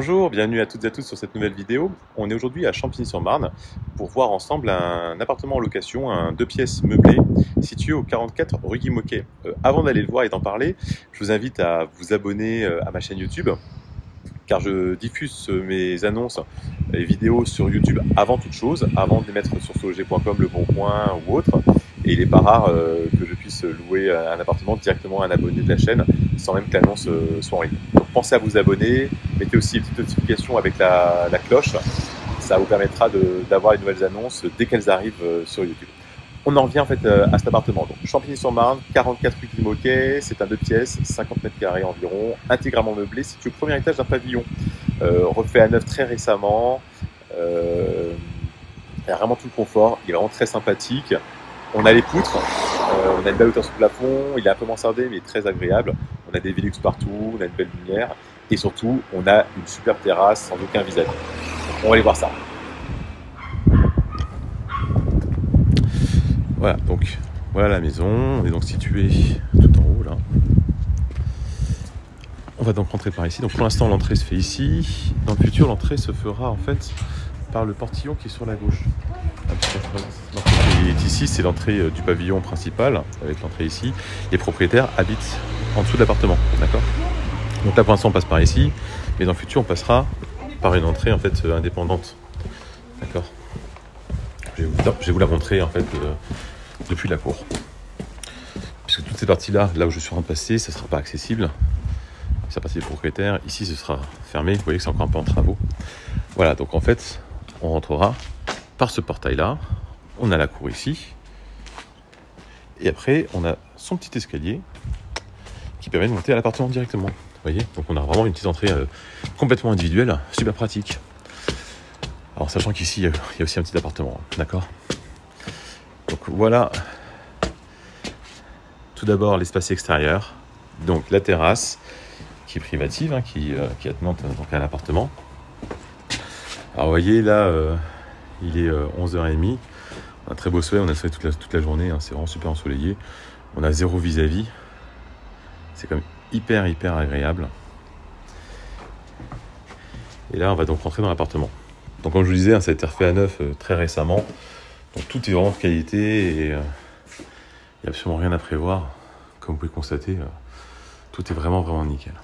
Bonjour, bienvenue à toutes et à tous sur cette nouvelle vidéo. On est aujourd'hui à Champigny-sur-Marne pour voir ensemble un appartement en location, un 2 pièces meublé situé au 44 rue Guy Môquet. Avant d'aller le voir et d'en parler, je vous invite à vous abonner à ma chaîne YouTube car je diffuse mes annonces et vidéos sur YouTube avant toute chose, avant de les mettre sur sologer.com, Le Bon Coin ou autre. Et il n'est pas rare que je puisse louer un appartement directement à un abonné de la chaîne sans même que l'annonce soit en ligne. Donc pensez à vous abonner, mettez aussi une petite notification avec la cloche, ça vous permettra d'avoir les nouvelles annonces dès qu'elles arrivent sur YouTube. On en revient en fait à cet appartement. Donc Champigny-sur-Marne, 44 rue Guy Môquet, c'est un 2 pièces, 50 mètres carrés environ, intégralement meublé, situé au premier étage d'un pavillon, refait à neuf très récemment. Il y a vraiment tout le confort, il est vraiment très sympathique. On a les poutres, on a une belle hauteur sous plafond, il est un peu mansardé mais très agréable. On a des Velux partout, on a une belle lumière et surtout on a une superbe terrasse sans aucun vis-à-vis. On va aller voir ça. Voilà, donc voilà la maison, on est donc situé tout en haut là. On va donc rentrer par ici. Donc pour l'instant l'entrée se fait ici. Dans le futur l'entrée se fera en fait par le portillon qui est sur la gauche. L'entrée qui est ici, c'est l'entrée du pavillon principal, avec l'entrée ici. Les propriétaires habitent en dessous de l'appartement, d'accord? Donc là pour l'instant on passe par ici, mais dans le futur on passera par une entrée en fait indépendante, d'accord? Je vais vous la montrer en fait depuis la cour. Puisque toutes ces parties-là, là où je suis en train de passer, ça ne sera pas accessible. C'est la partie des propriétaires. Ici, ce sera fermé. Vous voyez que c'est encore un peu en travaux. Voilà, donc en fait, on rentrera par ce portail-là. On a la cour ici. Et après, on a son petit escalier qui permet de monter à l'appartement directement. Vous voyez? Donc on a vraiment une petite entrée complètement individuelle, super pratique. Alors sachant qu'ici, il y a aussi un petit appartement, d'accord? Donc voilà, tout d'abord l'espace extérieur, donc la terrasse qui est privative, hein, qui est attenante donc à l'appartement. Alors vous voyez là, il est 11h30, un très beau soleil, on a le soleil toute la journée, hein, c'est vraiment super ensoleillé. On a zéro vis-à-vis, c'est quand même hyper agréable. Et là on va donc rentrer dans l'appartement. Donc comme je vous disais, hein, ça a été refait à neuf très récemment. Donc tout est vraiment de qualité et il n'y a absolument rien à prévoir. Comme vous pouvez constater, tout est vraiment nickel.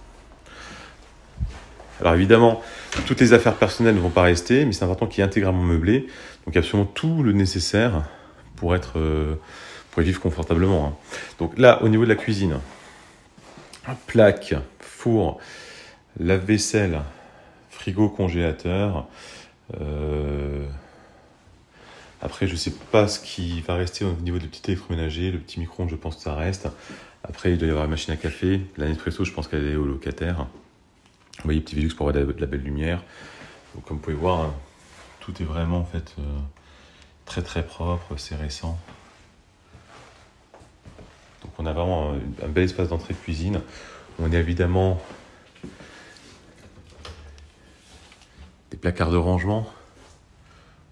Alors évidemment, toutes les affaires personnelles ne vont pas rester, mais c'est un appartement qui est intégralement meublé. Donc il y a absolument tout le nécessaire pour y vivre confortablement, hein. Donc là, au niveau de la cuisine, plaque, four, lave-vaisselle, frigo, congélateur. Après, je ne sais pas ce qui va rester au niveau des petits électroménagers. Le petit micro-ondes, je pense que ça reste. Après, il doit y avoir la machine à café. La Nespresso, je pense qu'elle est au locataire. Vous voyez, petit Velux pour avoir de la belle lumière. Donc, comme vous pouvez voir, hein, tout est vraiment en fait très propre, c'est récent. Donc, on a vraiment un bel espace d'entrée de cuisine. On a évidemment des placards de rangement.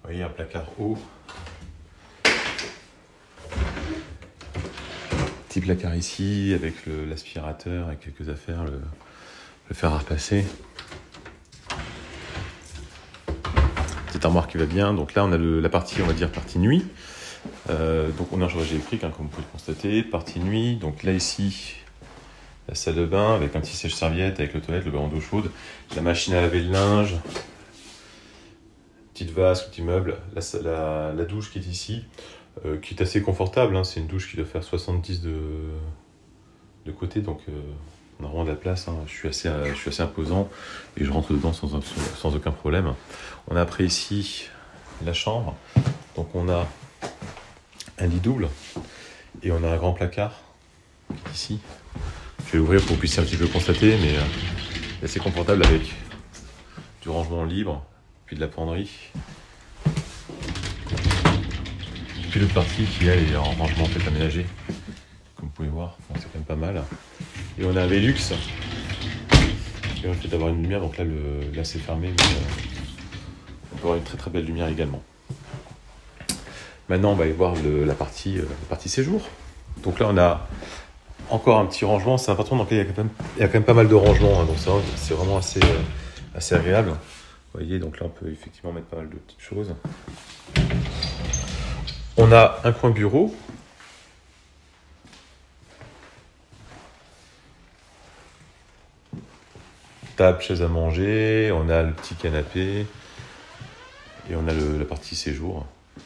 Vous voyez, un placard haut. Petit placard ici avec l'aspirateur et quelques affaires, le fer à repasser. Petite armoire qui va bien. Donc là, on a la partie, on va dire, partie nuit. Donc on a un chauffage électrique, hein, comme vous pouvez le constater. Partie nuit. Donc là, ici, la salle de bain avec un petit sèche-serviette, avec le toilette, le ballon d'eau chaude, la machine à laver le linge. Petite vase, petit meuble, la douche qui est ici, qui est assez confortable, hein. C'est une douche qui doit faire 70 de côté, donc on a vraiment de la place, hein. Je suis assez imposant et je rentre dedans sans aucun problème. On a après ici la chambre, donc on a un lit double et on a un grand placard qui est ici. Je vais l'ouvrir pour que vous puissiez un petit peu constater, mais c'est assez confortable avec du rangement libre. Puis de la penderie. Puis l'autre partie qui elle est en rangement en fait aménagé. Comme vous pouvez voir, bon, c'est quand même pas mal. Et on a un Velux qui permet d'avoir une lumière, donc là c'est fermé, mais on peut avoir une très belle lumière également. Maintenant on va aller voir la partie séjour. Donc là on a encore un petit rangement, c'est important, donc là il y a quand même pas mal de rangements, hein, donc c'est vraiment assez agréable. Vous voyez, donc là on peut effectivement mettre pas mal de petites choses. On a un coin bureau. Table, chaise à manger, on a le petit canapé et on a la partie séjour. Vous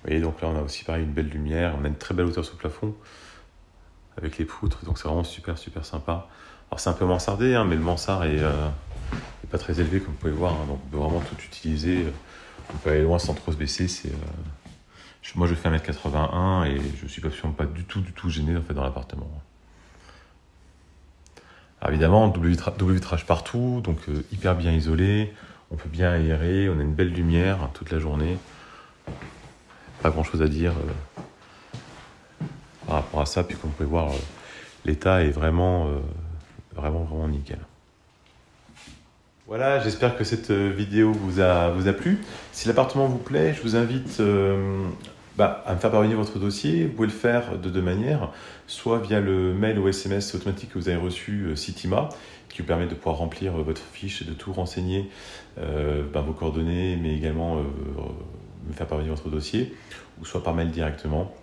voyez, donc là on a aussi pareil une belle lumière, on a une très belle hauteur sous le plafond avec les poutres, donc c'est vraiment super sympa. Alors c'est un peu mansardé, hein, mais le mansard est pas très élevé comme vous pouvez voir, hein, donc on peut vraiment tout utiliser. On peut aller loin sans trop se baisser. Moi je fais 1m81 et je suis absolument pas du tout gêné en fait, dans l'appartement. Alors évidemment, double vitrage partout, donc hyper bien isolé. On peut bien aérer, on a une belle lumière toute la journée. Pas grand chose à dire par rapport à ça. Puis comme vous pouvez voir, l'état est vraiment nickel. Voilà, j'espère que cette vidéo vous a plu. Si l'appartement vous plaît, je vous invite à me faire parvenir votre dossier. Vous pouvez le faire de deux manières, soit via le mail ou SMS automatique que vous avez reçu Citima, qui vous permet de pouvoir remplir votre fiche et de tout renseigner, vos coordonnées, mais également me faire parvenir votre dossier, ou soit par mail directement.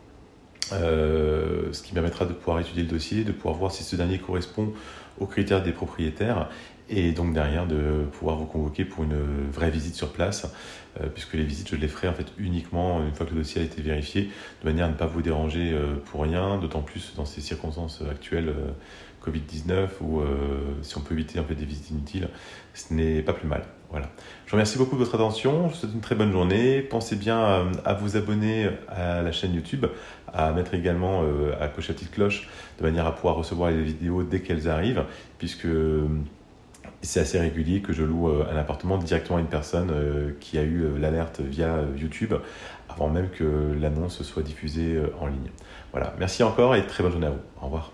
Ce qui permettra de pouvoir étudier le dossier, de pouvoir voir si ce dernier correspond aux critères des propriétaires et donc derrière de pouvoir vous convoquer pour une vraie visite sur place, puisque les visites je les ferai en fait uniquement une fois que le dossier a été vérifié, de manière à ne pas vous déranger pour rien, d'autant plus dans ces circonstances actuelles Covid-19 où si on peut éviter en fait des visites inutiles, ce n'est pas plus mal. Voilà. Je vous remercie beaucoup de votre attention, je vous souhaite une très bonne journée. Pensez bien à vous abonner à la chaîne YouTube, à mettre également à cocher la petite cloche de manière à pouvoir recevoir les vidéos dès qu'elles arrivent, puisque c'est assez régulier que je loue un appartement directement à une personne qui a eu l'alerte via YouTube avant même que l'annonce soit diffusée en ligne. Voilà, merci encore et très bonne journée à vous. Au revoir.